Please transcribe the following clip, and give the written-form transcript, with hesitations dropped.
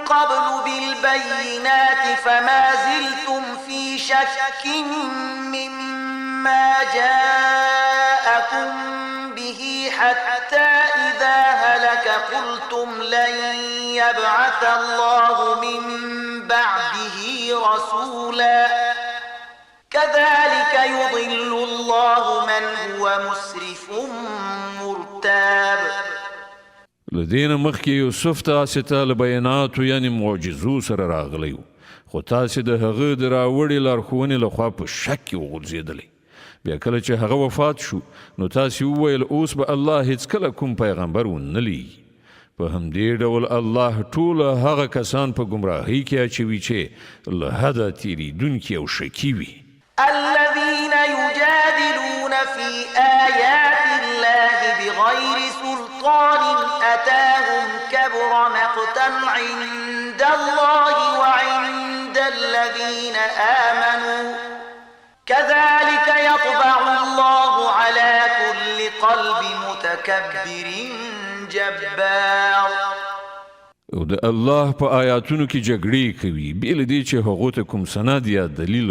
قبل بالبينات فما زلتم في شك مما جاءكم به حتى إذا هلك قلتم لن يبعث الله من بعده رسولا كذلك يضل الله من هو مسرف مرتاب. لدین مخکې یوسف تاسې ته له بیاناتو یعنې معجزو سره راغلی و خو تاسې د هغه د راوړې لارښوونې لخوا په شک کې وغورځېدلی. بیا کله چې هغه وفات شو نو تاسې وویل اوس به الله هیڅکله کوم پیغمبر ونه لیږي. په همدې ډول الله ټول هغه کسان په ګمراهۍ کې اچوي چې له حده تېرېدونکي او شکي وي. الذين يجادلون في آيات الله بغير سلطان أتاهم كبر مقتا عند الله وعند الذين آمنوا كذلك يطبع الله على كل قلب متكبر جبار. او د الله په آیاتونو کې جګړې کوي بې له دې چې هغو ته کوم سند یا دلیل